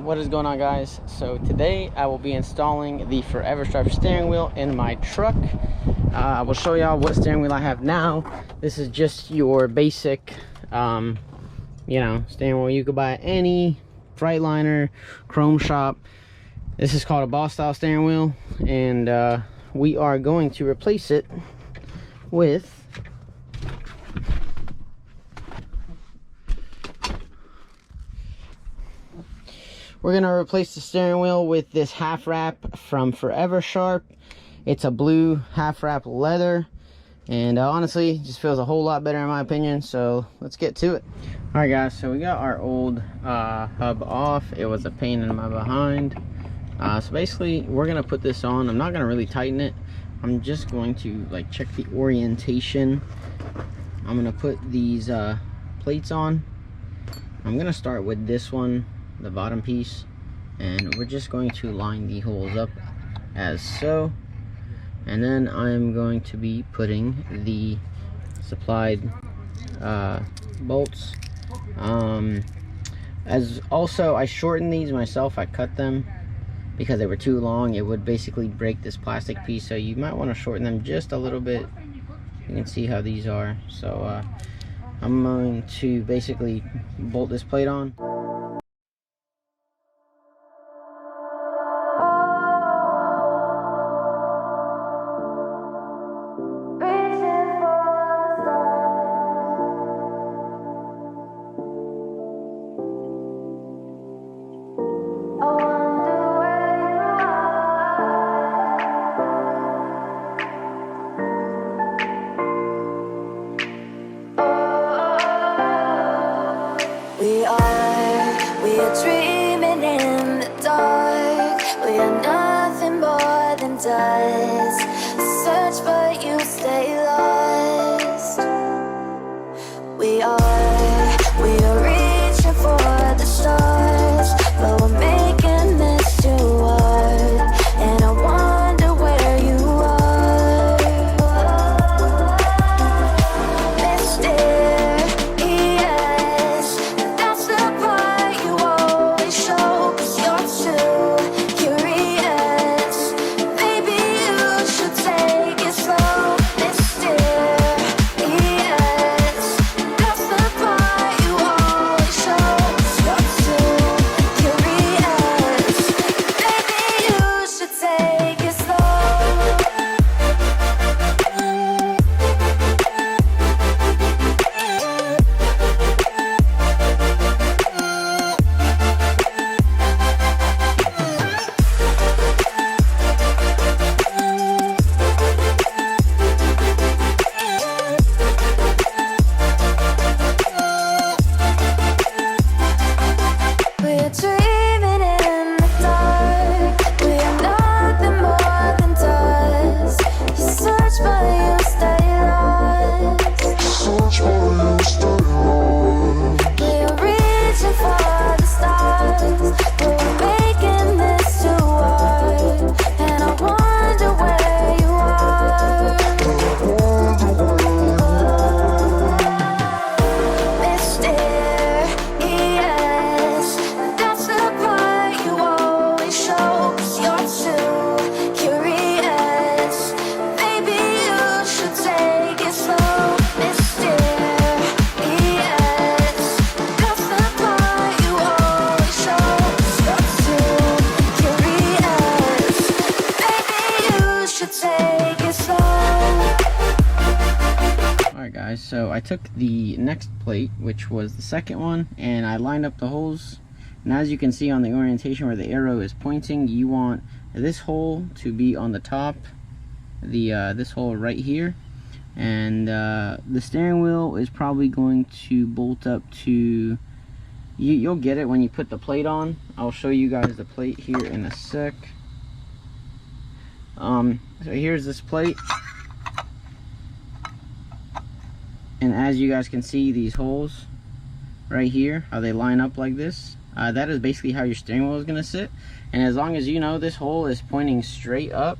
What is going on, guys? So today I will be installing the Forever Stripe steering wheel in my truck. I will show y'all what steering wheel I have now. This is just your basic steering wheel you could buy at any Freightliner chrome shop. This is called a Boss style steering wheel, and we are going to replace it with the steering wheel with this half wrap from Forever Sharp. It's a blue half wrap leather, and honestly just feels a whole lot better in my opinion. So let's get to it. All right, guys, so we got our old hub off. It was a pain in my behind. So basically we're gonna put this on. I'm not gonna really tighten it. I'm just going to check the orientation. I'm gonna put these plates on. I'm gonna start with this one, the bottom piece, and we're just going to line the holes up as so, and then I'm going to be putting the supplied bolts. As also, I shortened these myself. I cut them because they were too long. It would basically break this plastic piece, so you might want to shorten them just a little bit. You can see how these are. So I'm going to basically bolt this plate on. We are dreaming in the dark. We are nothing more than dust. Search but you stay lost. We are reaching for the stars, but we're making this too hard. And I wonder where you are. So I took the next plate, which was the second one, and I lined up the holes. And as you can see on the orientation where the arrow is pointing, you want this hole to be on the top, this hole right here, and the steering wheel is probably going to bolt up to, you'll get it when you put the plate on. I'll show you guys the plate here in a sec. So here's this plate. And as you guys can see, these holes right here, how they line up like this, that is basically how your steering wheel is going to sit. And as long as you know this hole is pointing straight up,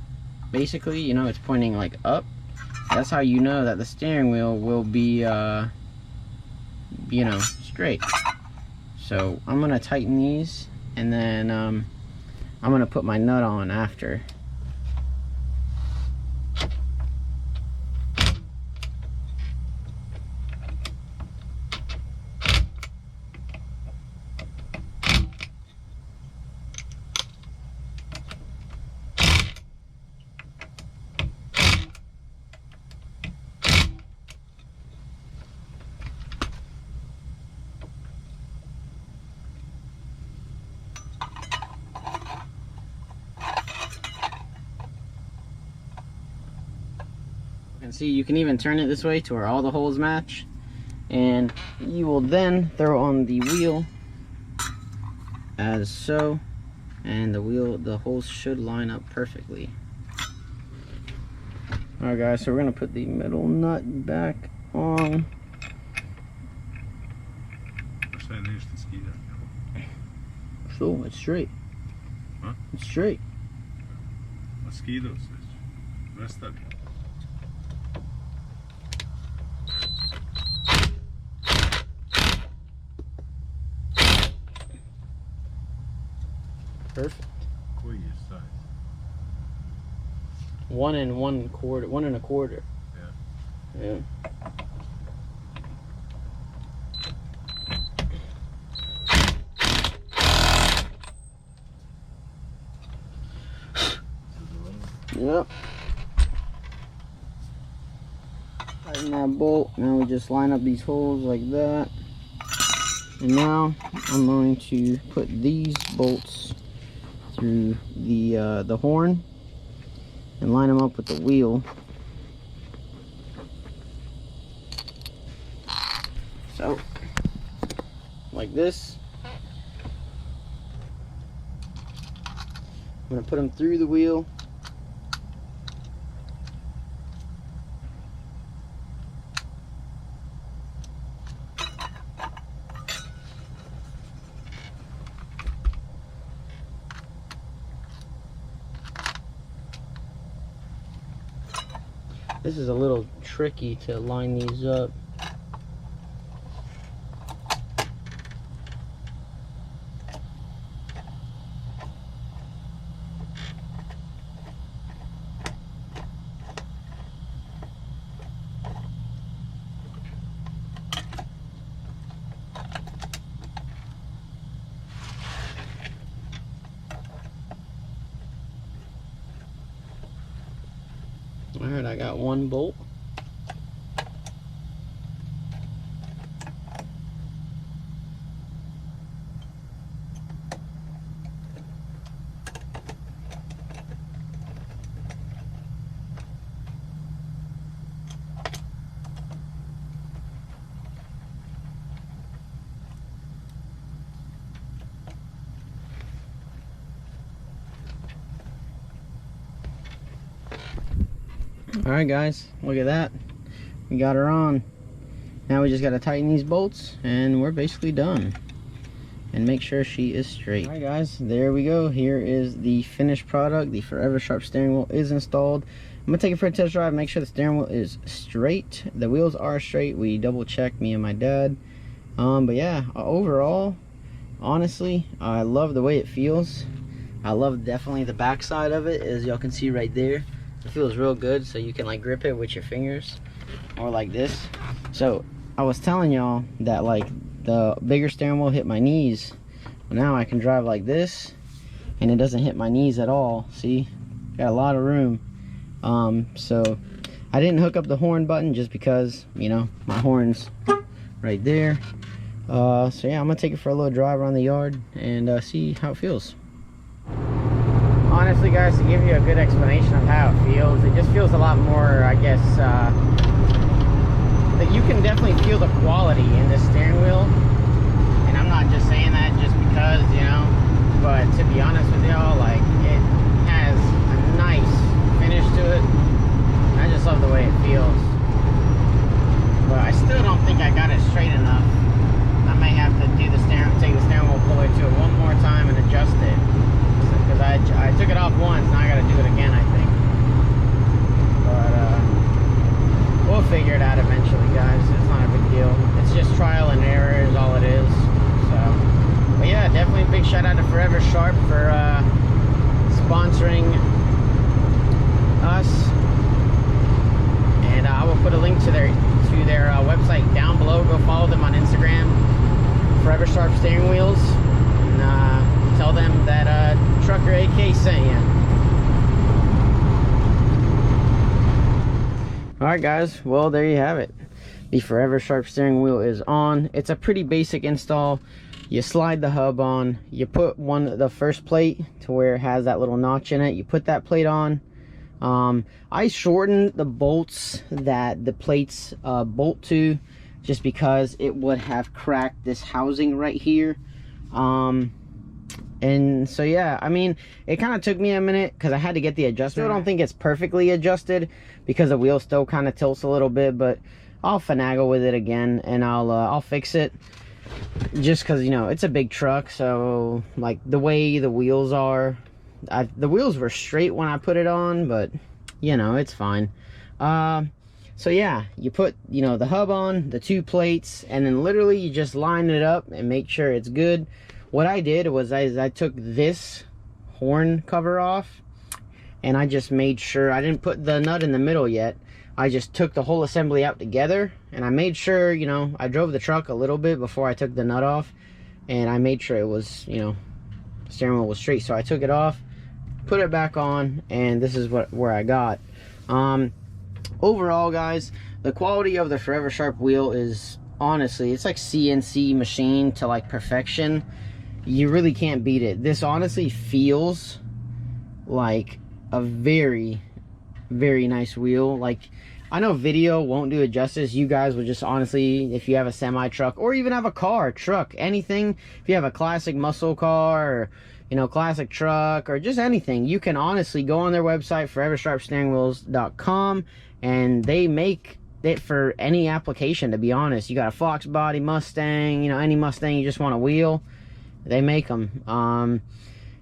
basically, it's pointing like up, that's how you know that the steering wheel will be straight. So I'm gonna tighten these and then I'm gonna put my nut on after. And see, you can even turn it this way to where all the holes match, and you will then throw on the wheel as so, and the holes should line up perfectly. Alright guys, so we're gonna put the middle nut back on. So it's straight. Huh? It's straight. Mosquitoes. Messed up. Perfect. What your size? 1 1/4, 1 1/4. Yeah. Yeah. Yep. Tighten that bolt. Now we just line up these holes like that. And now I'm going to put these bolts through the horn and line them up with the wheel. So, like this. I'm going to put them through the wheel. This is a little tricky to line these up. Alright, I got one bolt. Alright guys, look at that. We got her on. Now we just got to tighten these bolts and we're basically done. And make sure she is straight. Alright guys, there we go. Here is the finished product. The Forever Sharp steering wheel is installed. I'm going to take it for a test drive, make sure the steering wheel is straight. The wheels are straight. We double checked, me and my dad. But yeah, overall, honestly, I love the way it feels. I love definitely the back side of it, as y'all can see right there. It feels real good, so you can like grip it with your fingers or like this. So I was telling y'all that like the bigger steering wheel hit my knees. Well, now I can drive like this and it doesn't hit my knees at all. See, got a lot of room. So I didn't hook up the horn button just because, you know, my horn's right there. So yeah, I'm gonna take it for a little drive around the yard and see how it feels. Honestly guys, to give you a good explanation of how it just feels a lot more, I guess, that you can definitely feel the quality in the steering wheel. And I'm not just saying that just because, you know, but to be honest with y'all, like, it has a nice finish to it. I just love the way it feels. But I still don't think I got it straight enough. I may have to do take the steering wheel, pull it to it one more time and adjust it. Because I took it off once, now I gotta do it again, I think. But we'll figure it out eventually, guys. It's not a big deal. It's just trial and error is all it is. So, but yeah, definitely a big shout shout out to Forever Sharp for sponsoring us, and I will put a link to their website down below. Go follow them on Instagram, Forever Sharp Steering Wheels, and tell them that Trucker AK sent you. Alright guys, well there you have it. The Forever Sharp steering wheel is on. It's a pretty basic install. You slide the hub on, you put the first plate to where it has that little notch in it. You put that plate on. I shortened the bolts that the plates bolt to, just because it would have cracked this housing right here. And so yeah, I mean, it kind of took me a minute because I had to get the adjustment. I don't think it's perfectly adjusted because the wheel still kind of tilts a little bit, but I'll finagle with it again, and I'll fix it. Just because, you know, it's a big truck, so like the way the wheels are, the wheels were straight when I put it on, but you know, it's fine. So yeah, you put, you know, the hub on, the two plates, and then literally you just line it up and make sure it's good. What I did was I took this horn cover off, and I just made sure I didn't put the nut in the middle yet. I just took the whole assembly out together, and I made sure, you know, I drove the truck a little bit before I took the nut off, and I made sure it was, you know, the steering wheel was straight. So I took it off, put it back on, and this is where I got. Overall guys, the quality of the Forever Sharp wheel is, honestly, it's like CNC machine to like perfection. You really can't beat it. This honestly feels like a very, very nice wheel. Like, I know video won't do it justice. You guys would just honestly, if you have a semi truck or even have a car, truck, anything, if you have a classic muscle car or, you know, classic truck or just anything, you can honestly go on their website, foreversharpsteeringwheels.com, and they make it for any application, to be honest. You got a Fox body, Mustang, you know, any Mustang you just want a wheel, they make them.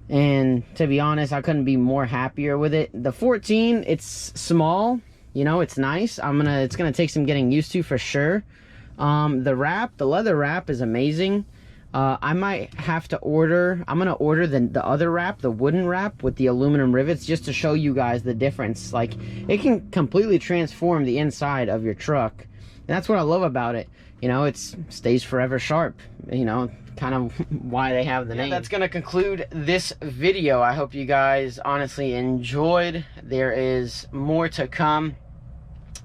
And to be honest, I couldn't be more happier with it. The 14, it's small, you know, it's nice. It's gonna take some getting used to for sure. The leather wrap is amazing. I might have to I'm gonna order the other wrap, the wooden wrap with the aluminum rivets, just to show you guys the difference. Like, it can completely transform the inside of your truck, and that's what I love about it. You know, it stays forever sharp, you know, kind of why they have the name. That's gonna conclude this video. I hope you guys honestly enjoyed. There is more to come,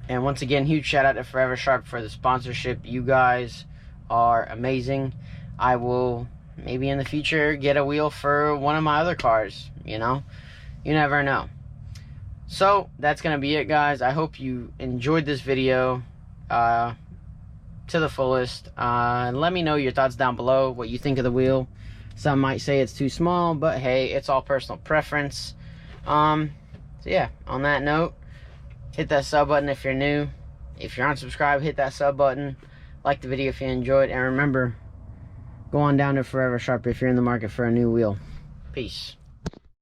and once again, huge shout out to Forever Sharp for the sponsorship. You guys are amazing. I will maybe in the future get a wheel for one of my other cars, you know, you never know. So that's gonna be it guys. I hope you enjoyed this video to the fullest, and let me know your thoughts down below, what you think of the wheel. Some might say it's too small, but hey, it's all personal preference. So yeah, on that note, hit that sub button if you're new. If you're unsubscribed, hit that sub button. Like the video if you enjoyed, and remember, go on down to Forever Sharp if you're in the market for a new wheel. Peace.